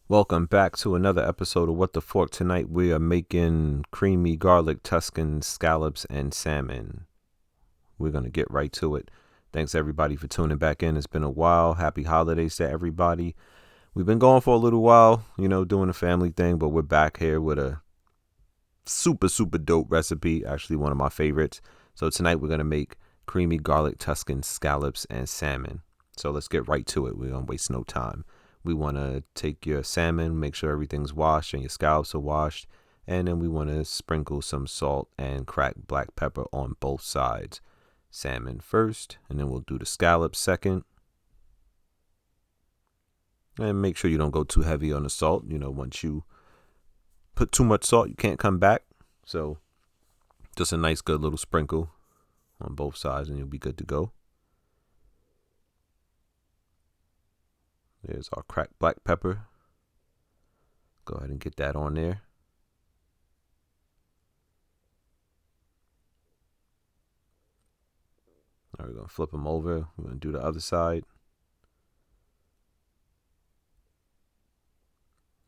Welcome back to another episode of What the Fork. Tonight we are making creamy garlic Tuscan scallops and salmon. We're going to get right to it. Thanks everybody for tuning back in. It's been a while. Happy holidays to everybody. We've been going for a little while, doing a family thing, but we're back here with a super dope recipe. Actually, one of my favorites. So tonight we're going to make creamy garlic Tuscan scallops and salmon. So let's get right to it. We don't waste no time. We want to take your salmon, make sure everything's washed and your scallops are washed. And then we want to sprinkle some salt and cracked black pepper on both sides. Salmon first, and then we'll do the scallops second. And make sure you don't go too heavy on the salt. Once you put too much salt, you can't come back. So just a nice, good little sprinkle on both sides, and you'll be good to go. There's our cracked black pepper. Go ahead and get that on there. Now we're going to flip them over. We're going to do the other side.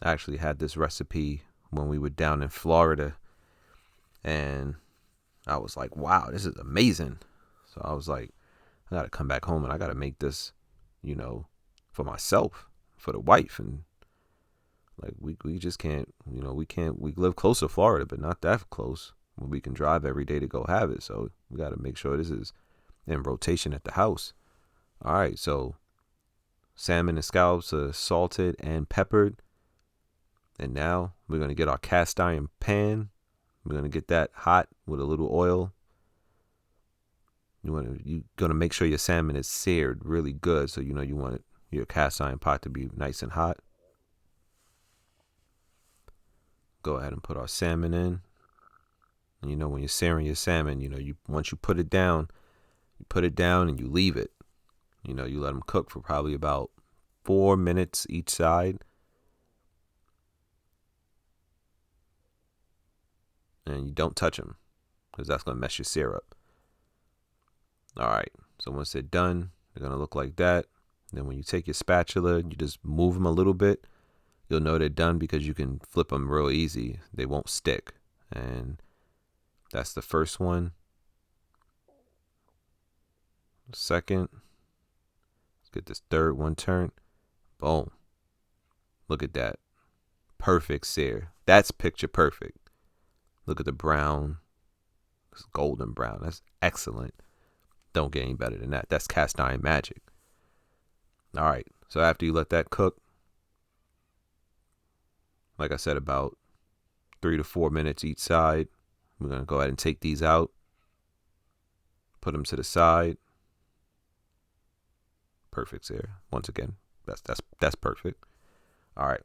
I actually had this recipe when we were down in Florida, and I was like, wow, this is amazing. So I was like, I got to come back home and I got to make this, for myself, for the wife. And like, we just can't, we live close to Florida, but not that close where we can drive every day to go have it. So we got to make sure this is in rotation at the house. All right. So salmon and scallops are salted and peppered. And now we're going to get our cast iron pan. We're going to get that hot with a little oil. You're going to make sure your salmon is seared really good. So, you want your cast iron pot to be nice and hot. Go ahead and put our salmon in. And, when you're searing your salmon, once you put it down and you leave it. You let them cook for probably about 4 minutes each side. And you don't touch them because that's going to mess your sear up. All right. So once they're done, they're going to look like that. Then when you take your spatula, you just move them a little bit. You'll know they're done because you can flip them real easy. They won't stick. And that's the first one. Second. Let's get this third one turned. Boom. Look at that. Perfect sear. That's picture perfect. Look at the brown. It's golden brown. That's excellent. Don't get any better than that. That's cast iron magic. All right. So after you let that cook, like I said, about 3 to 4 minutes each side, we're going to go ahead and take these out. Put them to the side. Perfect there. Once again, that's perfect. All right.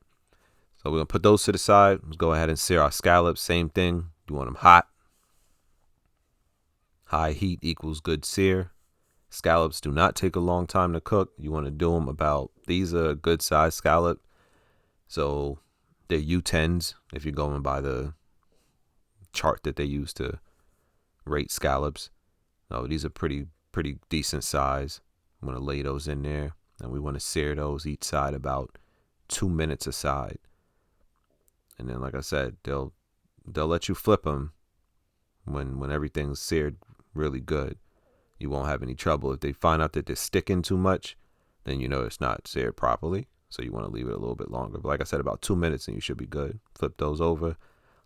So we're going to put those to the side. Let's go ahead and sear our scallops. Same thing. You want them hot. High heat equals good sear. Scallops do not take a long time to cook. You want to do them these are a good size scallop. So they're U10s if you're going by the chart that they use to rate scallops. No, these are pretty decent size. I'm going to lay those in there. And we want to sear those each side about 2 minutes a side. And then, like I said, they'll let you flip them when everything's seared really good. You won't have any trouble. If they find out that they're sticking too much, then it's not seared properly. So you want to leave it a little bit longer. But like I said, about 2 minutes and you should be good. Flip those over.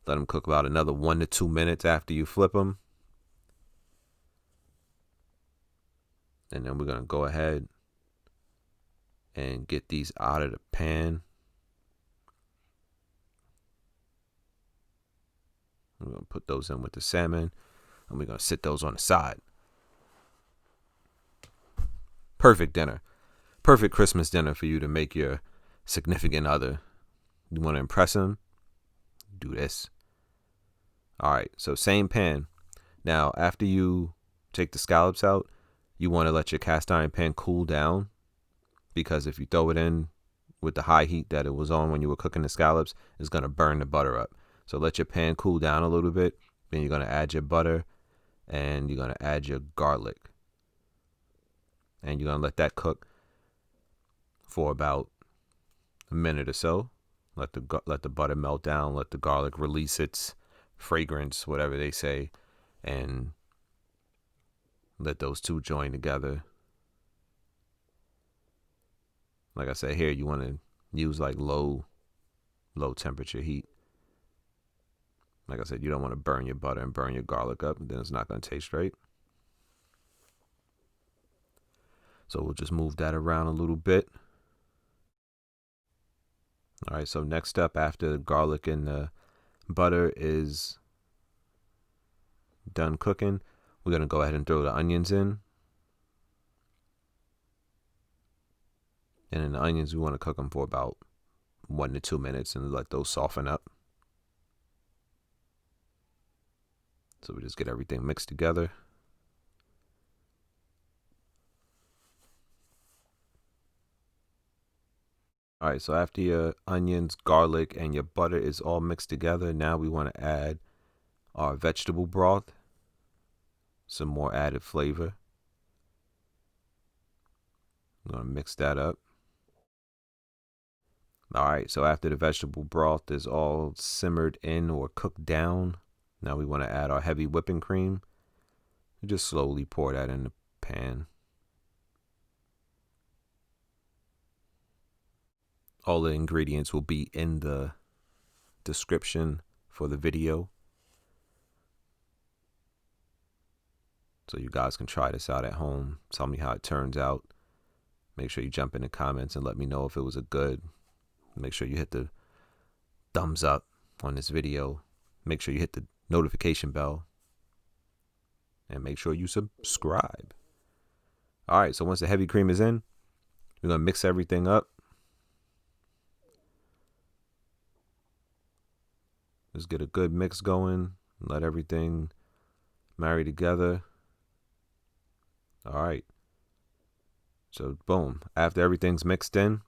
Let them cook about another 1 to 2 minutes after you flip them. And then we're going to go ahead and get these out of the pan. We're going to put those in with the salmon. And we're going to sit those on the side. Perfect dinner. Perfect Christmas dinner for you to make your significant other. You want to impress them? Do this. All right. So same pan. Now, after you take the scallops out, you want to let your cast iron pan cool down. Because if you throw it in with the high heat that it was on when you were cooking the scallops, it's going to burn the butter up. So let your pan cool down a little bit. Then you're going to add your butter and you're going to add your garlic. And you're going to let that cook for about a minute or so. let the butter melt down, let the garlic release its fragrance, whatever they say, and let those two join together. Like I said, here you want to use like low temperature heat. Like I said, you don't want to burn your butter and burn your garlic up, then it's not going to taste right. So we'll just move that around a little bit. All right, so next up, after the garlic and the butter is done cooking, we're going to go ahead and throw the onions in. And in the onions, we want to cook them for about 1 to 2 minutes and let those soften up. So we just get everything mixed together. All right, so after your onions, garlic, and your butter is all mixed together, now we want to add our vegetable broth, some more added flavor. I'm going to mix that up. All right, so after the vegetable broth is all simmered in or cooked down, now we want to add our heavy whipping cream. Just slowly pour that in the pan. All the ingredients will be in the description for the video, so you guys can try this out at home. Tell me how it turns out. Make sure you jump in the comments and let me know if it was a good. Make sure you hit the thumbs up on this video. Make sure you hit the notification bell. And make sure you subscribe. All right, so once the heavy cream is in, we're going to mix everything up. Just get a good mix going. Let everything marry together. All right. So boom, after everything's mixed in,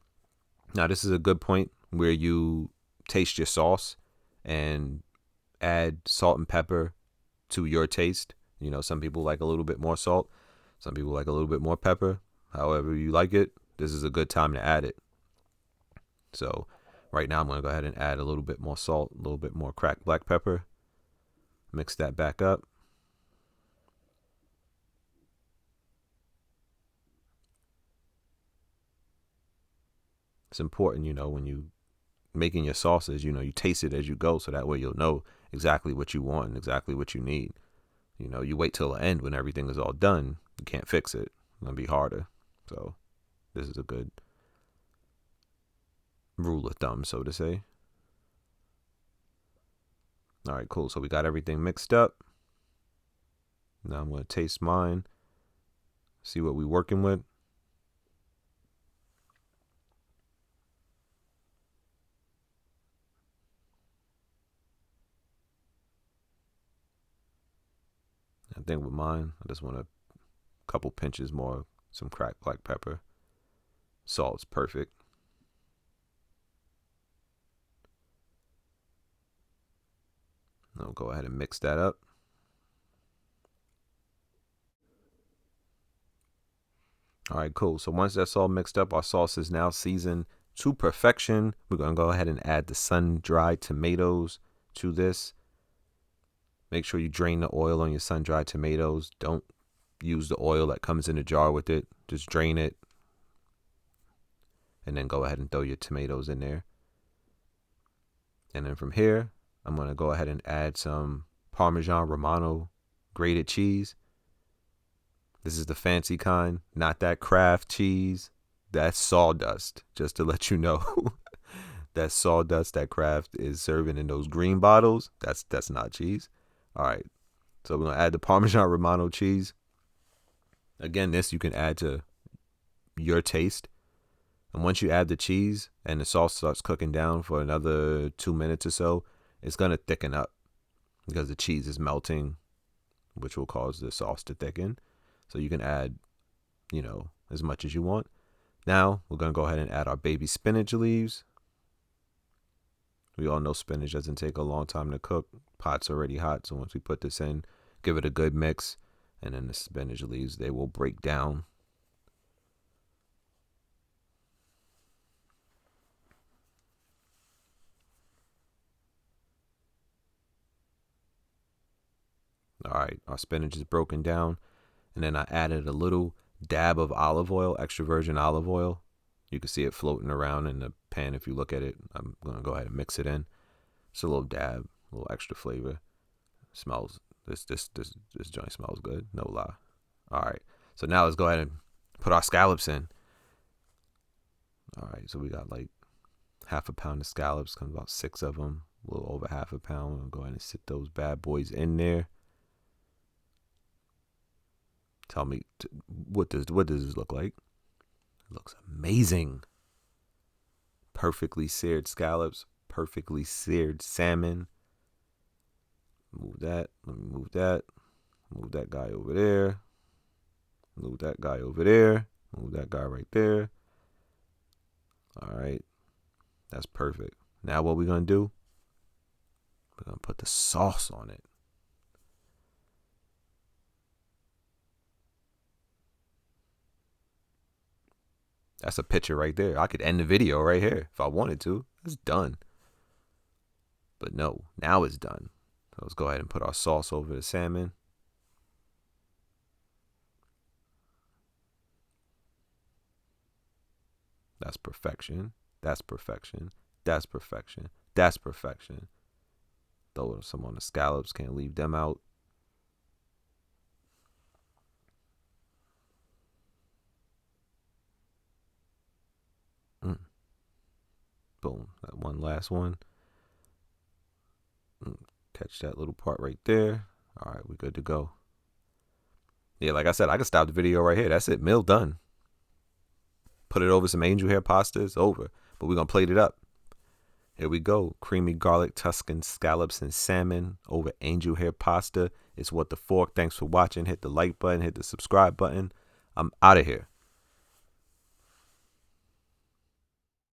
now this is a good point where you taste your sauce and add salt and pepper to your taste. You know, some people like a little bit more salt. Some people like a little bit more pepper. However you like it, this is a good time to add it. So right now I'm going to go ahead and add a little bit more salt, a little bit more cracked black pepper. Mix that back up. It's important, you know, when you making your sauces, you know, you taste it as you go, so that way you'll know exactly what you want and exactly what you need. You know, you wait till the end when everything is all done, you can't fix it. It's going to be harder. So this is a good rule of thumb, so to say. All right, cool. So we got everything mixed up. Now I'm going to taste mine, see what we're working with. I think with mine, I just want a couple pinches more, some cracked black pepper. Salt's perfect. I'll go ahead and mix that up. All right, cool. So once that's all mixed up, our sauce is now seasoned to perfection. We're going to go ahead and add the sun-dried tomatoes to this. Make sure you drain the oil on your sun-dried tomatoes. Don't use the oil that comes in a jar with it. Just drain it. And then go ahead and throw your tomatoes in there. And then from here, I'm going to go ahead and add some Parmesan Romano grated cheese. This is the fancy kind, not that Kraft cheese. That's sawdust, just to let you know. That sawdust that Kraft is serving in those green bottles, that's not cheese. All right, so we're going to add the Parmesan Romano cheese. Again, this you can add to your taste. And once you add the cheese and the sauce starts cooking down for another 2 minutes or so, it's going to thicken up because the cheese is melting, which will cause the sauce to thicken. So you can add, you know, as much as you want. Now we're going to go ahead and add our baby spinach leaves. We all know spinach doesn't take a long time to cook. Pot's already hot. So once we put this in, give it a good mix. And then the spinach leaves, they will break down. All right, our spinach is broken down. And then I added a little dab of olive oil, extra virgin olive oil. You can see it floating around in the pan if you look at it. I'm going to go ahead and mix it in. It's a little dab, a little extra flavor. Smells, this joint smells good, no lie. All right, so now let's go ahead and put our scallops in. All right, so we got like half a pound of scallops, comes about 6 of them, a little over half a pound. We'll go ahead and sit those bad boys in there. Tell me, what does this look like? It looks amazing. Perfectly seared scallops, perfectly seared salmon. Move that. Let me move that. Move that guy over there. Move that guy over there. Move that guy right there. All right. That's perfect. Now what we're going to do, we're going to put the sauce on it. That's a picture right there. I could end the video right here if I wanted to. It's done. But no, now it's done. So let's go ahead and put our sauce over the salmon. That's perfection. That's perfection. That's perfection. That's perfection. Throw some on the scallops. Can't leave them out. Boom. That one last one. Catch that little part right there. All right, we're good to go. Yeah, like I said, I can stop the video right here. That's it. Meal done. Put it over some angel hair pasta. It's over. But we're going to plate it up. Here we go. Creamy garlic Tuscan scallops and salmon over angel hair pasta. It's What the Fork. Thanks for watching. Hit the like button. Hit the subscribe button. I'm out of here.